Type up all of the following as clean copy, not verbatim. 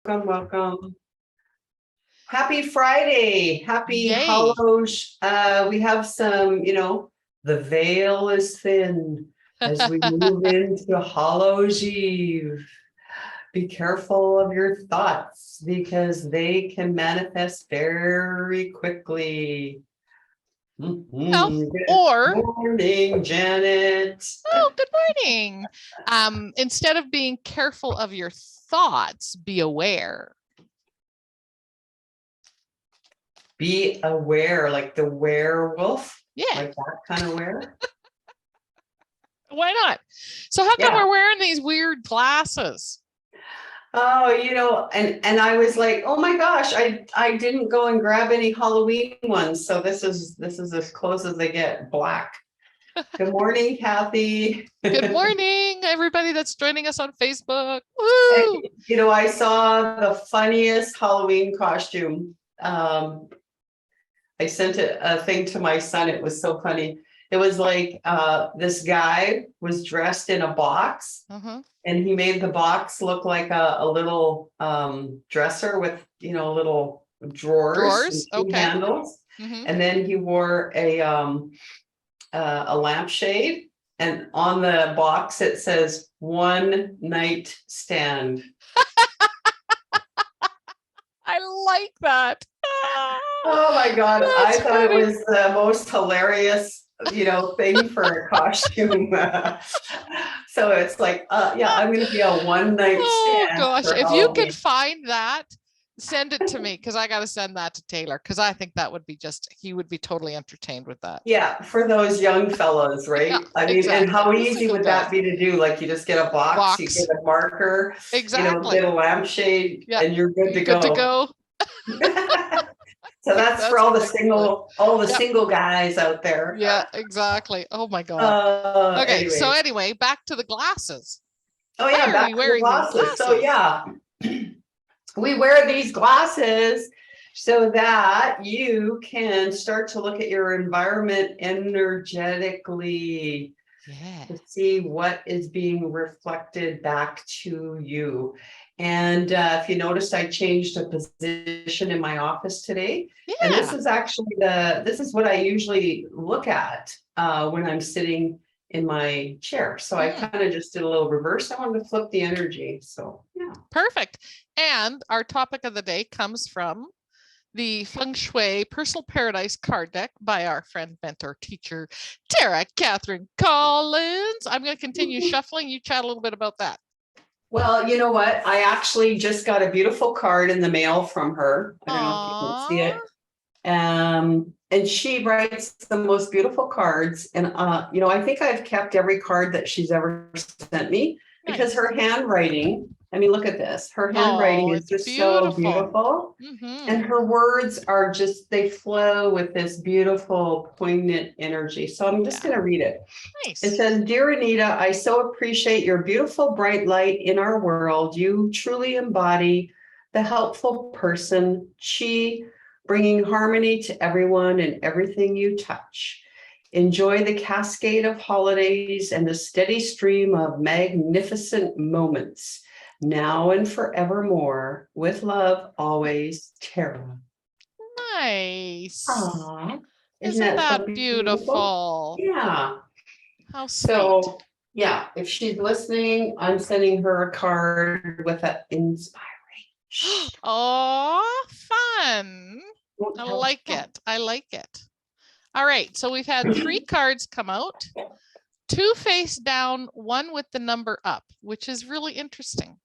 Welcome. Happy Friday. Happy Yay. Hallows. We have some, the veil is thin as we move into Hallows Eve. Be careful of your thoughts because they can manifest very quickly. Well, Good or, morning, Janet. oh, good morning. Instead of being careful of your thoughts, be aware. Be aware, like the werewolf, Yeah, like that kind of wear. why not? So how come Yeah. we're wearing these weird glasses? Oh, and I was like, oh my gosh, I didn't go and grab any Halloween ones. So this is as close as they get. Black. Good morning, Kathy. Good morning, everybody that's joining us on Facebook. And, Woo! I saw the funniest Halloween costume. I sent a thing to my son. It was so funny. It was like this guy was dressed in a box. And he made the box look like a little dresser with, little drawers and two Okay. handles. And then he wore a lampshade. And on the box, it says one night stand. I like that. Oh my God. That's I thought funny. it was the most hilarious, thing for a costume. So it's like, yeah, I'm going to be a one night Oh stand gosh, for if you Halloween. could find that, send it to me because I got to send that to Taylor because I think that would be he would be totally entertained with that. Yeah, for those young fellows, right? Yeah, I mean, exactly. and how The easy single would guys. that be to do? Like you just get a box, you get a marker, Exactly. get a lampshade, Yeah. and you're good to Good to go. go. So that's for all the single guys out there. Yeah, exactly. Oh my God. Okay, so anyway, back to the glasses. Oh yeah, Why are we wearing these glasses? So yeah, we wear these glasses so that you can start to look at your environment energetically. Yeah. To see what is being reflected back to you. And if you noticed, I changed a position in my office today. Yeah. And this is actually this is what I usually look at when I'm sitting in my chair. So I kind of just did a little reverse. I wanted to flip the energy. So yeah. Perfect. And our topic of the day comes from the Feng Shui Personal Paradise card deck by our friend, mentor, teacher, Tara Catherine Collins. I'm going to continue shuffling. You chat a little bit about that. Well, you know what? I actually just got a beautiful card in the mail from her. I don't know if you can see it. And she writes the most beautiful cards. And, I think I've kept every card that she's ever sent me because her handwriting, I mean, look at this. Her handwriting is just so beautiful. And her words are just, they flow with this beautiful, poignant energy. So I'm just going to read it. Nice. It says, "Dear Anita, I so appreciate your beautiful, bright light in our world. You truly embody the helpful person, chi, bringing harmony to everyone and everything you touch. Enjoy the cascade of holidays and the steady stream of magnificent moments, now and forevermore. With love, always, Tara." Nice. Aww. Isn't that beautiful? Yeah. How sweet. So, yeah, if she's listening, I'm sending her a card with an inspiration. Oh, fun. I like it. I like it. All right. So we've had 3 cards come out, 2 face down, 1 with the number up, which is really interesting.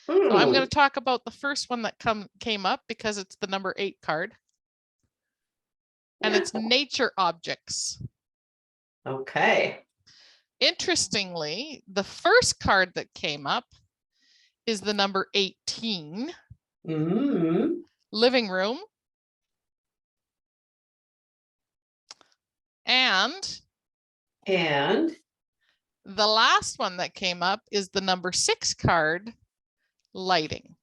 So I'm going to talk about the first one that came up because it's the number 8 card. And it's nature objects. Okay. Interestingly, the first card that came up is the number 18. Living room. And the last one that came up is the number 6 card, lighting.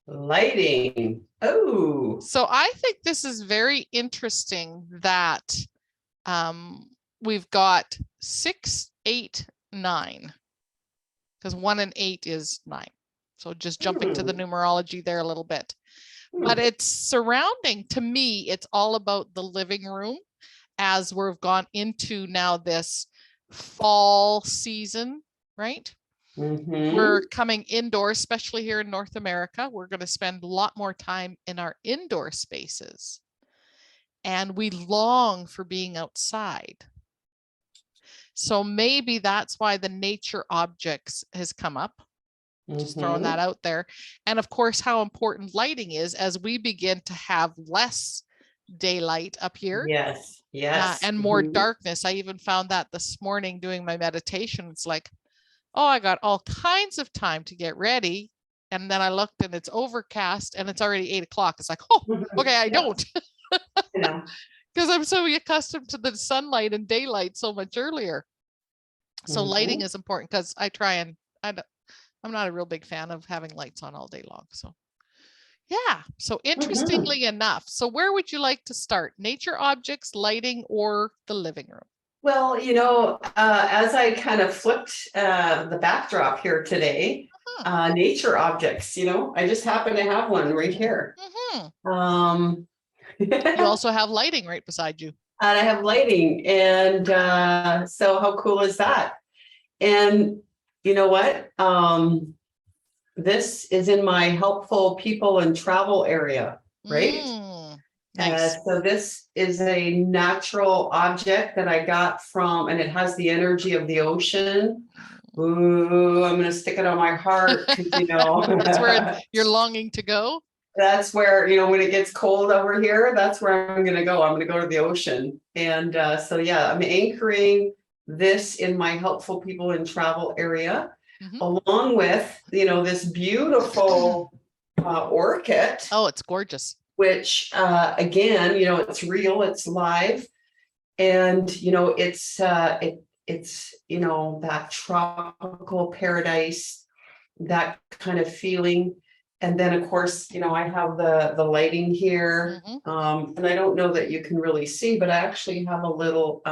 Oh. So I think this is very interesting that we've got 6, 8, 9, because 1 and 8 is 9. So just jumping to the numerology there a little bit. But it's surrounding, to me, it's all about the living room as we've gone into now this fall season, right? We're coming indoors, especially here in North America. We're going to spend a lot more time in our indoor spaces. And we long for being outside. So maybe that's why the nature objects has come up. Just throwing that out there. And of course, how important lighting is as we begin to have less daylight up here. Yes, yes. And more darkness. I even found that this morning doing my meditation. It's like, oh, I got all kinds of time to get ready. And then I looked and it's overcast and it's already 8 o'clock. It's like, oh, okay, I don't. Because I'm so accustomed to the sunlight and daylight so much earlier. So lighting is important because I try and I'm not a real big fan of having lights on all day long. So yeah. So interestingly enough, so where would you like to start? Nature objects, lighting, or the living room? Well, as I kind of flipped the backdrop here today, nature objects, I just happen to have one right here. You also have lighting right beside you. And I have lighting. And so how cool is that? And you know what? This is in my helpful people and travel area, right? Nice. So this is a natural object that I got from, and it has the energy of the ocean. Ooh, I'm going to stick it on my heart. That's where you're longing to go. That's where, when it gets cold over here, that's where I'm going to go. I'm going to go to the ocean. And so, yeah, I'm anchoring this in my helpful people and travel area, along with, this beautiful orchid. Oh, it's gorgeous. Which, again, it's real, it's live. And, it's that tropical paradise, that kind of feeling. And then, of course, I have the lighting here. And I don't know that you can really see, but I actually have a little,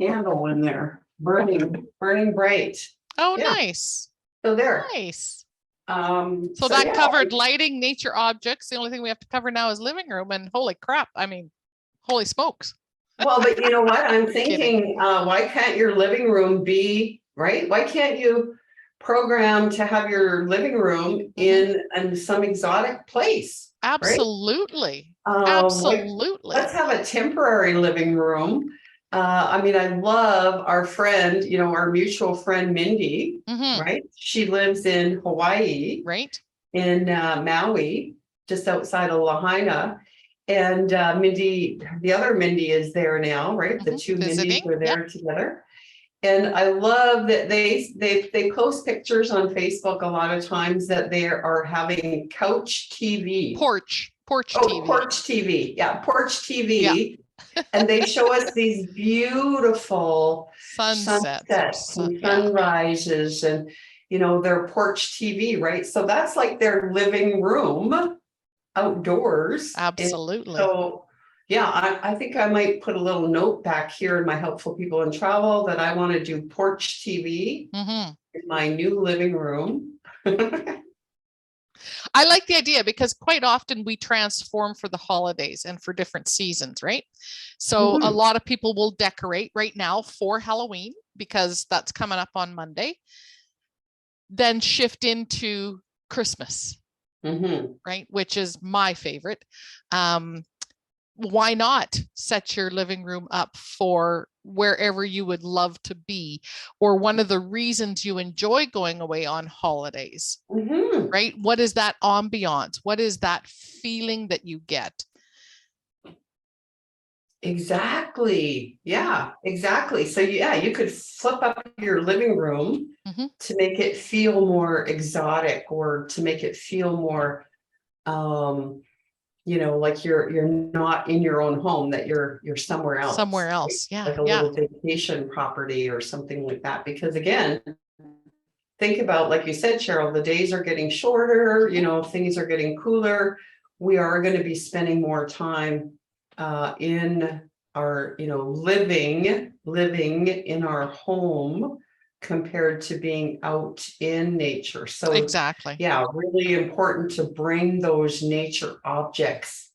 candle in there, burning bright. Oh, yeah. Nice. So there. Nice. So that covered lighting, nature objects. The only thing we have to cover now is living room, and holy crap. I mean, holy smokes. Well, but you know what? I'm thinking, why can't your living room be, right? Why can't you program to have your living room in some exotic place? Absolutely. Right? Absolutely. Let's have a temporary living room. I mean, I love our friend, our mutual friend, Mindy, right? She lives in Hawaii, right? In Maui, just outside of Lahaina. And Mindy, the other Mindy is there now, right? The two Mindys are there together. And I love that they post pictures on Facebook a lot of times that they are having couch TV. Porch TV. Porch TV. Yeah, porch TV. Yeah. And they show us these beautiful sunsets and sunrises and, their porch TV, right? So that's like their living room outdoors. Absolutely. And so, yeah, I think I might put a little note back here in my helpful people in travel that I want to do porch TV in my new living room. I like the idea because quite often we transform for the holidays and for different seasons, right? So a lot of people will decorate right now for Halloween because that's coming up on Monday, then shift into Christmas, right? Which is my favorite. Why not set your living room up for wherever you would love to be, or one of the reasons you enjoy going away on holidays, right? What is that ambiance? What is that feeling that you get? Exactly. Yeah, exactly. So yeah, you could flip up your living room to make it feel more exotic, or to make it feel more like you're not in your own home, that you're somewhere else. Somewhere else. Yeah. Like a little vacation property or something like that. Because again, think about, like you said, Cheryl, the days are getting shorter, things are getting cooler. We are going to be spending more time in our, living in our home, compared to being out in nature. So Exactly. yeah, really important to bring those nature objects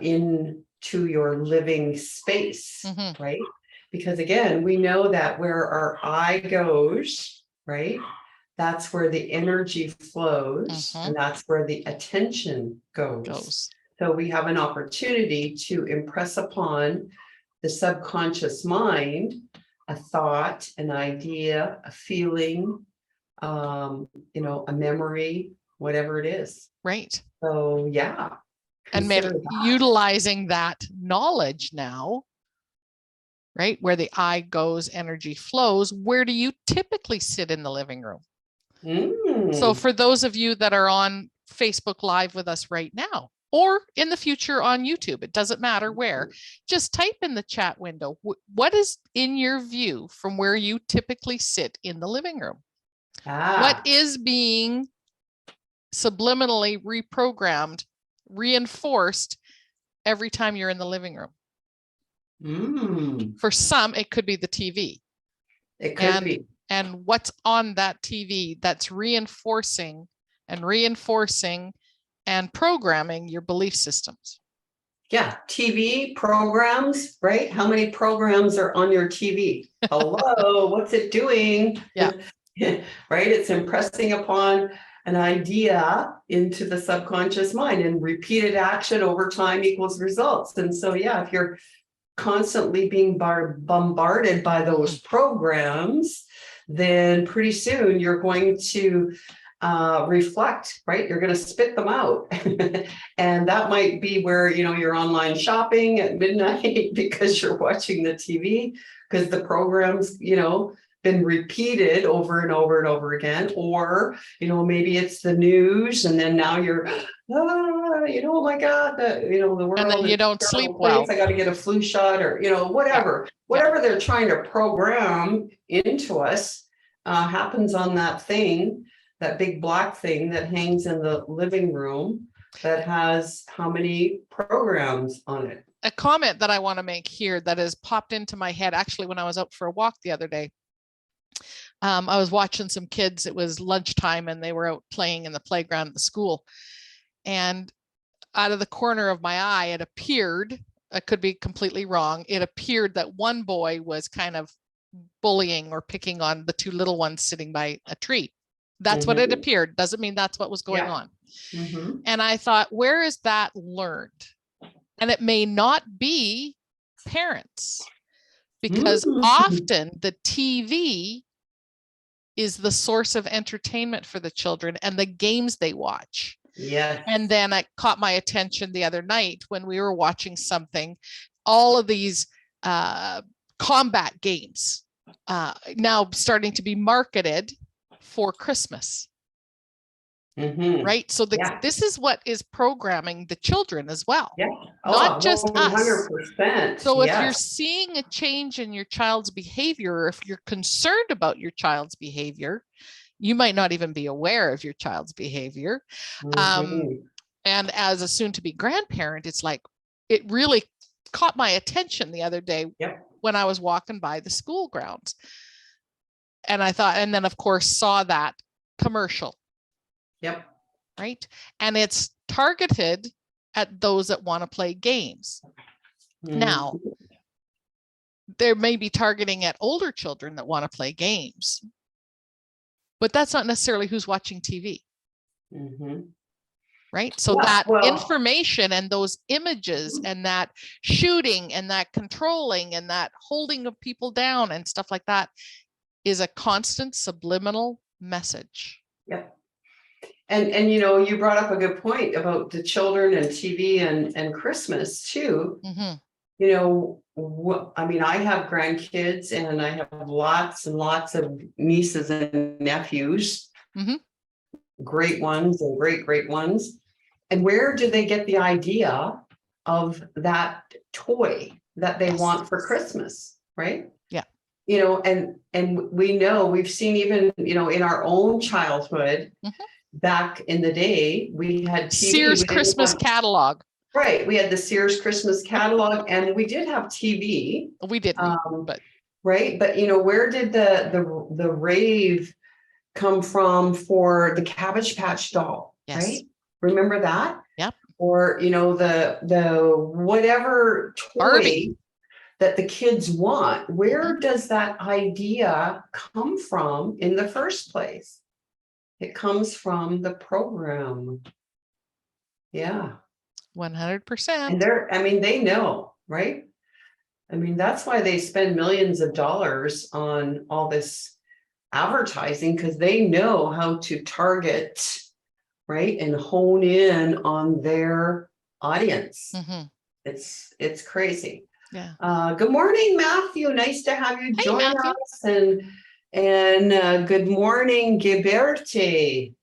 into your living space, right? Because again, we know that where our eye goes, right, that's where the energy flows, and that's where the attention goes. So we have an opportunity to impress upon the subconscious mind a thought, an idea, a feeling, you know, a memory, whatever it is. Right. So yeah. And utilizing that knowledge now, right? Where the eye goes, energy flows. Where do you typically sit in the living room? So for those of you that are on Facebook Live with us right now, or in the future on YouTube, it doesn't matter where, just type in the chat window, what is in your view from where you typically sit in the living room? What is being subliminally reprogrammed, reinforced every time you're in the living room? For some, it could be the TV. It could be. And what's on that TV that's reinforcing and programming your belief systems. Yeah, TV programs, right? How many programs are on your TV? Hello, what's it doing? Yeah. Right? It's impressing upon an idea into the subconscious mind, and repeated action over time equals results. And so, yeah, if you're constantly being bombarded by those programs, then pretty soon you're going to reflect, right? You're going to spit them out. And that might be where, you know, you're online shopping at midnight because you're watching the TV, because the programs, you know, been repeated over and over and over again. Or, you know, maybe it's the news, and then now you're, you know, oh my God, you know, the world. And then you don't sleep well. I got to get a flu shot, or, you know, whatever, whatever they're trying to program into us happens on that thing, that big black thing that hangs in the living room that has how many programs on it. A comment that I want to make here that has popped into my head, actually, when I was out for a walk the other day. I was watching some kids. It was lunchtime and they were out playing in the playground at the school. And out of the corner of my eye, it appeared, I could be completely wrong, it appeared that one boy was kind of bullying or picking on the two little ones sitting by a tree. That's what it appeared. Doesn't mean that's what was going on. And I thought, where is that learned? And it may not be parents, because often the TV is the source of entertainment for the children and the games they watch. Yeah. And then it caught my attention the other night when we were watching something, all of these combat games now starting to be marketed for Christmas. Right. So this is what is programming the children as well. Yeah. Not just 100%. us. So if you're seeing a change in your child's behavior, or if you're concerned about your child's behavior, you might not even be aware of your child's behavior. And as a soon-to-be grandparent, it's like, it really caught my attention the other day when I was walking by the school grounds. And I thought, and then of course saw that commercial. Yep. Right. And it's targeted at those that want to play games. Now, they may be targeting at older children that want to play games, but that's not necessarily who's watching TV. Right. So that information and those images and that shooting and that controlling and that holding of people down and stuff like that is a constant subliminal message. Yep. And you know, you brought up a good point about the children and TV and Christmas too. You know, I mean, I have grandkids and I have lots and lots of nieces and nephews, great ones and great ones. And where do they get the idea of that toy that they want for Christmas, right? Yeah. You know, and we know, we've seen even, you know, in our own childhood, back in the day, we had TV. Sears Christmas catalog. Right. We had the Sears Christmas catalog, and we did have TV. We didn't, but right? But you know, where did the rave come from for the Cabbage Patch doll, Yes. right? Remember that? Yep. Or you know, the whatever toy Barbie. that the kids want. Where does that idea come from in the first place? It comes from the program. Yeah. 100%. And I mean, they know, right? I mean, that's why they spend millions of dollars on all this advertising, because they know how to target, right? And hone in on their audience. Mhm. It's crazy. Yeah. Good morning, Matthew. Nice to have you Hey, join Matthew. us. And good morning, Gilberti.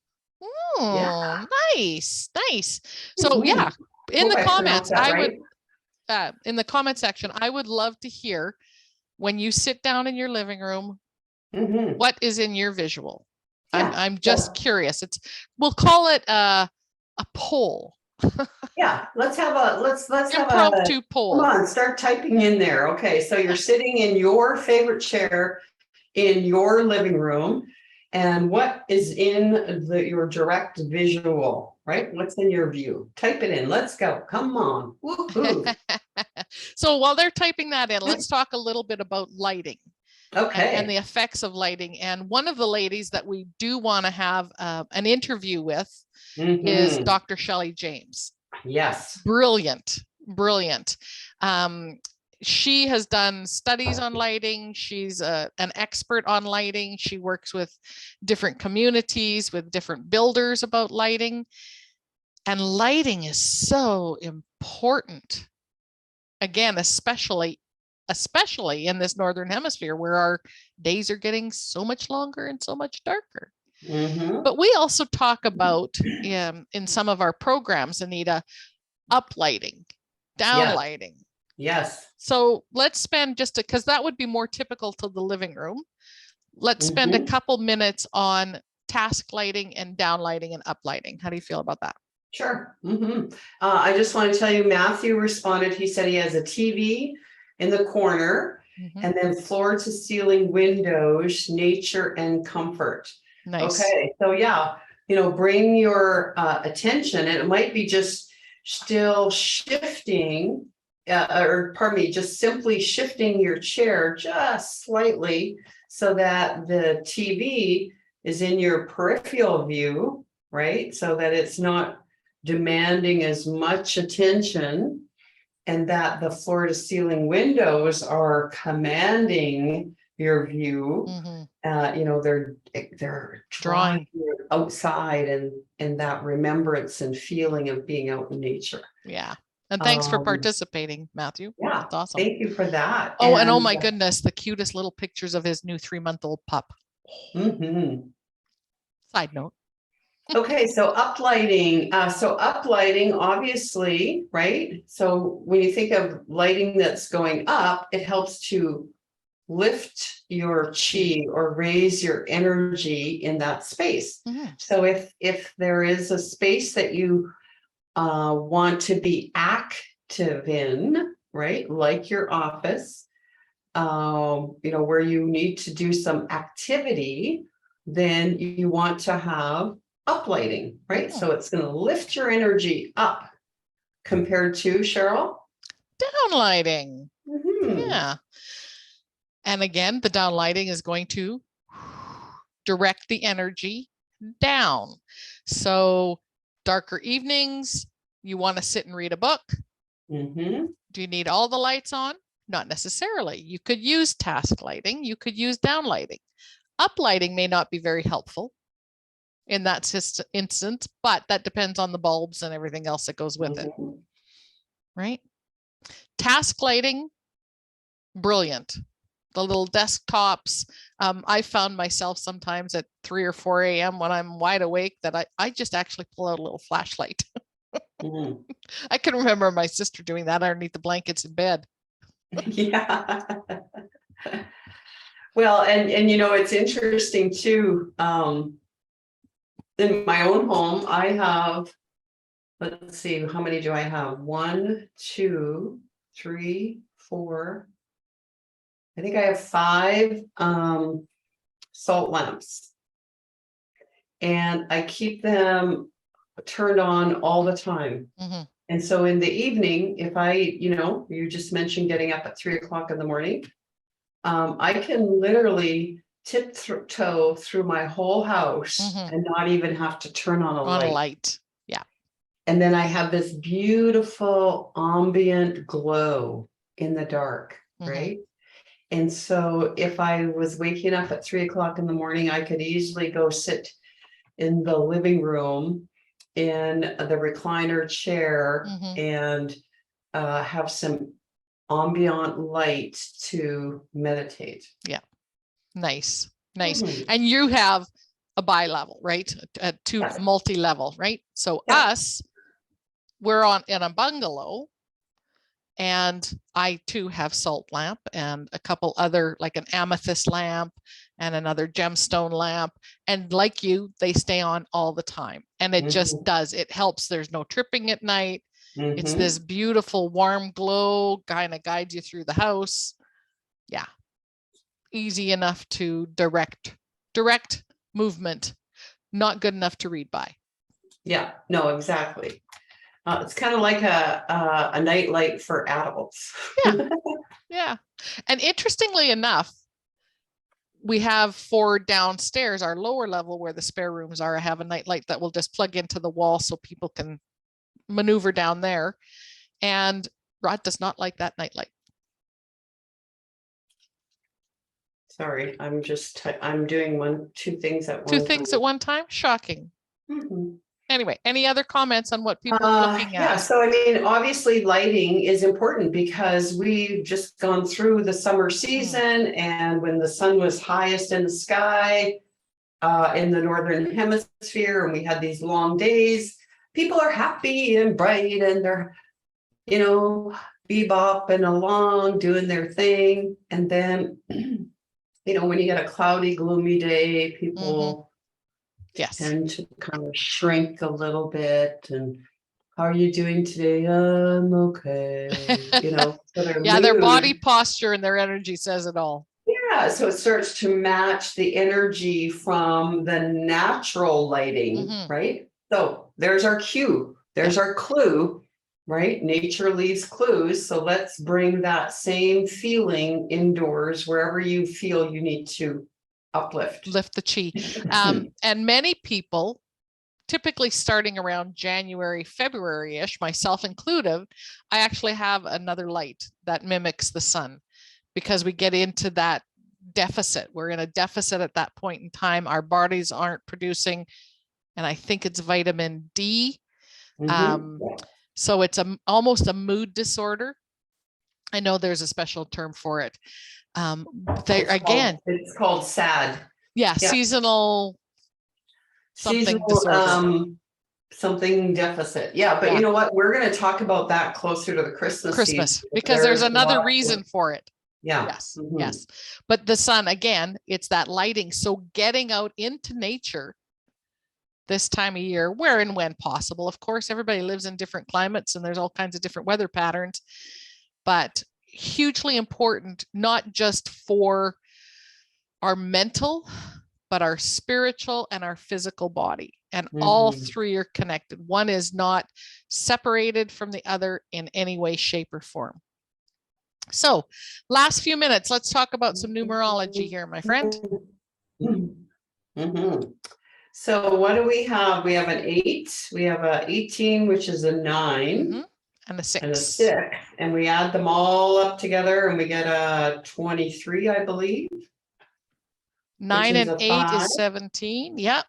Yeah. Oh, nice, nice. So Mhm. yeah, in Hope the I pronounced comments, that right. in the comment section, I would love to hear when you sit down in your living room, Mhm. what is in your visual? Yeah. I'm just curious. We'll call it a poll. Yeah, let's have a Impromptu come poll. on, start typing in there. Okay, so you're sitting in your favorite chair in your living room, and what is in your direct visual, right? What's in your view? Type it in. Let's go. Come on. Woohoo. So while they're typing that in, let's talk a little bit about lighting. Okay. And the effects of lighting. And one of the ladies that we do want to have an interview with is Dr. Shelley James. Yes. Brilliant, brilliant. She has done studies on lighting. She's an expert on lighting. She works with different communities, with different builders about lighting. And lighting is so important. Again, especially in this northern hemisphere where our days are getting so much longer and so much darker. But we also talk about in some of our programs, Anita, uplighting, downlighting. Yes. So let's spend because that would be more typical to the living room. Let's spend a couple minutes on task lighting and downlighting and uplighting. How do you feel about that? Sure. I just want to tell you, Matthew responded. He said he has a TV in the corner and then floor to ceiling windows, nature and comfort. Nice. Okay. So yeah, you know, bring your attention, and it might be just still shifting, or pardon me, just simply shifting your chair just slightly so that the TV is in your peripheral view, right? So that it's not demanding as much attention, and that the floor to ceiling windows are commanding your view. You know, they're drawing you outside and that remembrance and feeling of being out in nature. Yeah. And thanks for participating, Matthew. Yeah. That's awesome. Thank you for that. Oh, and oh my goodness, the cutest little pictures of his new 3-month-old pup. Side note. Okay, so uplighting. Obviously, right? So when you think of lighting that's going up, it helps to lift your chi or raise your energy in that space. So if there is a space that you want to be active in, right? Like your office, you know, where you need to do some activity, then you want to have uplighting, right? So it's going to lift your energy up compared to Cheryl. Downlighting. Yeah. And again, the downlighting is going to direct the energy down. So darker evenings, you want to sit and read a book. Do you need all the lights on? Not necessarily. You could use task lighting. You could use downlighting. Uplighting may not be very helpful in that instance, but that depends on the bulbs and everything else that goes with it, right? Task lighting, brilliant. The little desktops. I found myself sometimes at 3 or 4 a.m. when I'm wide awake that I just actually pull out a little flashlight. I can remember my sister doing that underneath the blankets in bed. Yeah. Well, and you know, it's interesting too. In my own home, I have, let's see, how many do I have? 1, 2, 3, 4, I think I have 5 salt lamps. And I keep them turned on all the time. Mhm. And so in the evening, if I, you just mentioned getting up at 3 o'clock in the morning. I can literally tiptoe through my whole house Mhm. and not even have to turn on a On a light. light. Yeah. And then I have this beautiful ambient glow in the dark, Mhm. right? And so if I was waking up at 3 o'clock in the morning, I could easily go sit in the living room in the recliner chair Mhm. and have some ambient light to meditate. Yeah. Nice. Nice. Mhm. And you have a bi-level, right? A 2 Yes. multi-level, right? So Yeah. we're in a bungalow, and I too have salt lamp and a couple other, like an amethyst lamp and another gemstone lamp. And like you, they stay on all the time. And it just does, it helps. There's no tripping at night. It's Mhm. this beautiful warm glow, kind of guides you through the house. Yeah. Easy enough to direct movement, not good enough to read by. Yeah, no, exactly. It's kind of like a night light for adults. Yeah. Yeah. And interestingly enough, we have 4 downstairs, our lower level where the spare rooms are. I have a night light that will just plug into the wall so people can maneuver down there. And Rod does not like that night light. Sorry, I'm doing 2 things at 2 one things time. at one time. Shocking. Mhm. Anyway, any other comments on what people are looking Yeah, at? so I mean, obviously lighting is important because we've just gone through the summer season and when the sun was highest in the sky in the northern hemisphere and we had these long days, people are happy and bright and they're, bebopping along, doing their thing. And then, when you get a cloudy, gloomy day, people Yes. tend to kind of shrink a little bit and how are you doing today? I'm okay. So their Yeah, their body mood. posture and their energy says it all. Yeah, so it starts to match the energy from the natural lighting, right? So there's our cue, there's our clue, right? Nature leaves clues. So let's bring that same feeling indoors, wherever you feel you need to uplift. Lift the chi. And many people, typically starting around January, February-ish, myself included, I actually have another light that mimics the sun because we get into that deficit. We're in a deficit at that point in time. Our bodies aren't producing, and I think it's vitamin D. So it's almost a mood disorder. I know there's a special term for it. It's called SAD. Yeah, seasonal something disorder. Something deficit. Yeah, but you know what? We're going to talk about that closer to the Christmas season. Because there's another reason for it. Yeah. Yes. Yes. But the sun, again, it's that lighting. So getting out into nature this time of year, where and when possible. Of course, everybody lives in different climates and there's all kinds of different weather patterns, but hugely important, not just for our mental, but our spiritual and our physical body. And all 3 are connected. One is not separated from the other in any way, shape, or form. So last few minutes, let's talk about some numerology here, my friend. So what do we have? We have an 8, we have a 18, which is a 9. And a 6. And a 6. And we add them all up together and we get a 23, I believe. 9 and 8 is 17. Yep.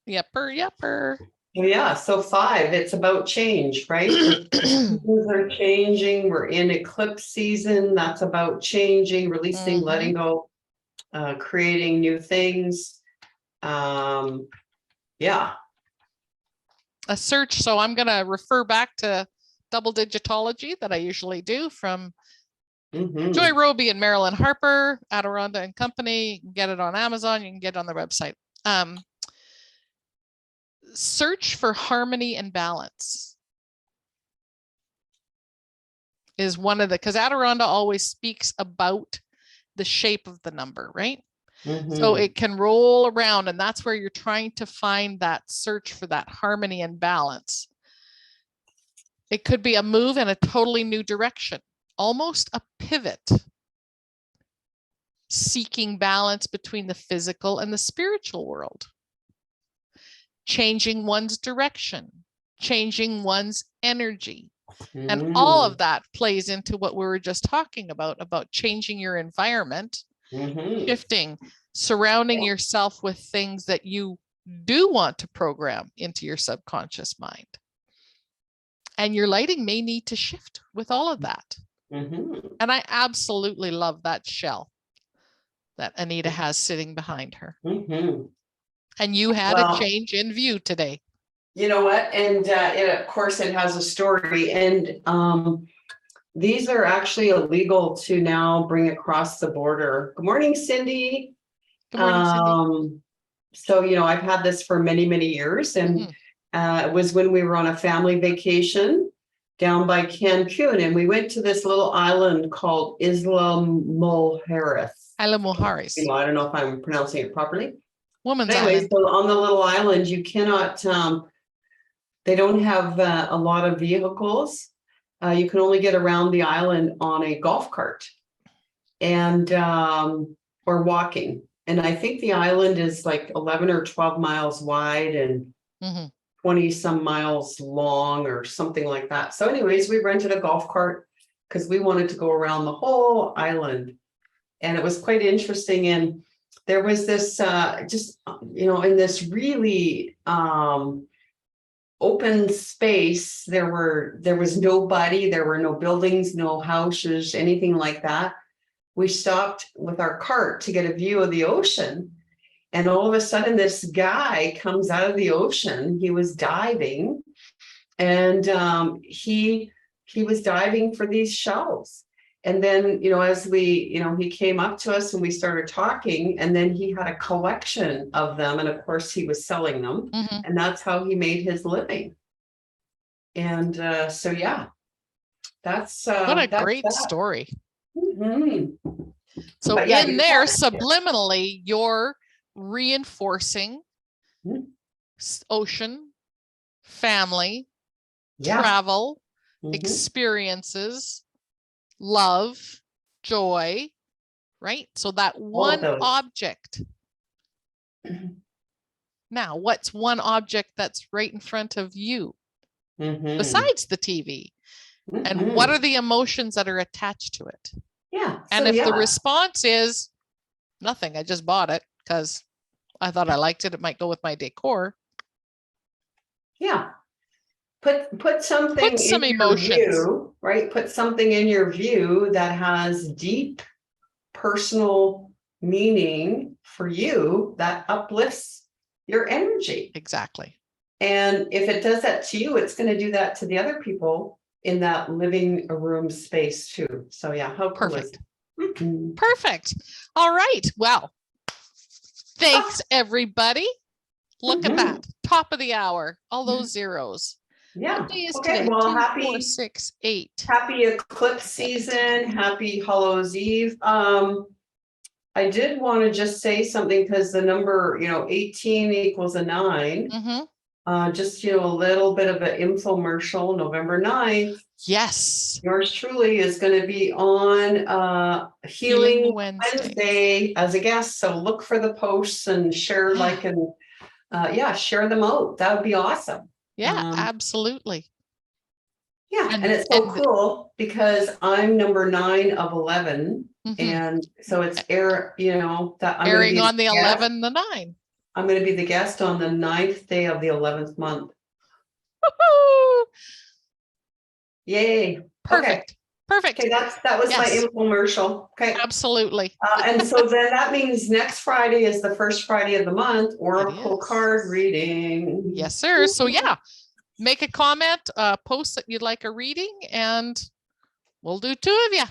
Yepper. Yeah, so 5, it's about change, right? Things are changing. We're in eclipse season. That's about changing, releasing, letting go, creating new things. Yeah. A search. So I'm going to refer back to double digitology that I usually do from Joy Roby and Marilyn Harper, Adironda and Company. You can get it on Amazon. You can get it on their website. Search for harmony and balance is one of because Adironda always speaks about the shape of the number, right? So Mhm. it can roll around, and that's where you're trying to find that search for that harmony and balance. It could be a move in a totally new direction, almost a pivot, seeking balance between the physical and the spiritual world, changing one's direction, changing one's energy. And all of that plays into what we were just talking about changing your environment, Mhm. shifting, surrounding yourself with things that you do want to program into your subconscious mind. And your lighting may need to shift with all of that. Mhm. And I absolutely love that shell that Anita has sitting behind her. Mhm. And you had a Well, change in view today. you know what? And of course, it has a story. And these are actually illegal to now bring across the border. Good morning, Cindy. Good morning, Cindy. So, I've had this for many, many years. And it was when we were on a family vacation down by Cancun. And we went to this little island called Isla Mujeres. Isla Mujeres. I don't know if I'm pronouncing it properly. Woman's Anyways, Island. so on the little island, you cannot, they don't have a lot of vehicles. You can only get around the island on a golf cart and or walking. And I think the island is like 11 or 12 miles wide and 20 some miles long or something like that. So anyways, we rented a golf cart because we wanted to go around the whole island. And it was quite interesting. And there was this in this really open space, there was nobody, there were no buildings, no houses, anything like that. We stopped with our cart to get a view of the ocean. And all of a sudden, this guy comes out of the ocean. He was diving, and he was diving for these shells. And then, as he came up to us and we started talking, and then he had a collection of them. And of course, he was selling them. And that's how he made his living. And so, yeah, that's what a that's great that. story. So But yeah, in there, subliminally, you're reinforcing ocean, family, travel, experiences, love, joy, right? So that one object. Now, what's one object that's right in front of you besides the TV? And what are the emotions that are attached to it? Yeah. And if the response is nothing, I just bought it because I thought I liked it, it might go with my decor. Yeah. Put something Put some in emotions. your view, right? Put something in your view that has deep personal meaning for you that uplifts your energy. Exactly. And if it does that to you, it's going to do that to the other people in that living room space too. So yeah, how cool is it? Perfect. All right. Well, thanks everybody. Look at that. Top of the hour. All those zeros. Yeah. What day is Okay. today? Well, 2, 4, 6, 8. Happy eclipse season. Happy Hallows Eve. I did want to just say something because the number, 18 equals a 9. Just, a little bit of an infomercial, November 9th. Yes. Yours truly is going to be on Healing Wednesday as a guest. So look for the posts and share, share them out. That would be awesome. Yeah, absolutely. Yeah, and it's so cool because I'm number 9 of 11. And so it's that I'm airing on the 11, the 9. I'm going to be the guest on the 9th day of the 11th month. Woo-hoo! Yay. Perfect. Okay. Perfect. Okay, that was my infomercial. Okay. Absolutely. And so then that means next Friday is the first Friday of the month, Oracle card reading. Yes, sir. So yeah, make a comment, post that you'd like a reading, and we'll do 2 of you,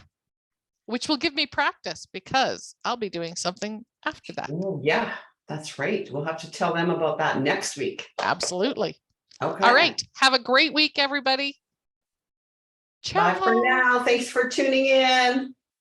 which will give me practice because I'll be doing something after that. Oh, yeah, that's right. We'll have to tell them about that next week. Absolutely. Okay. All right. Have a great week, everybody. Ciao. Bye for now. Thanks for tuning in.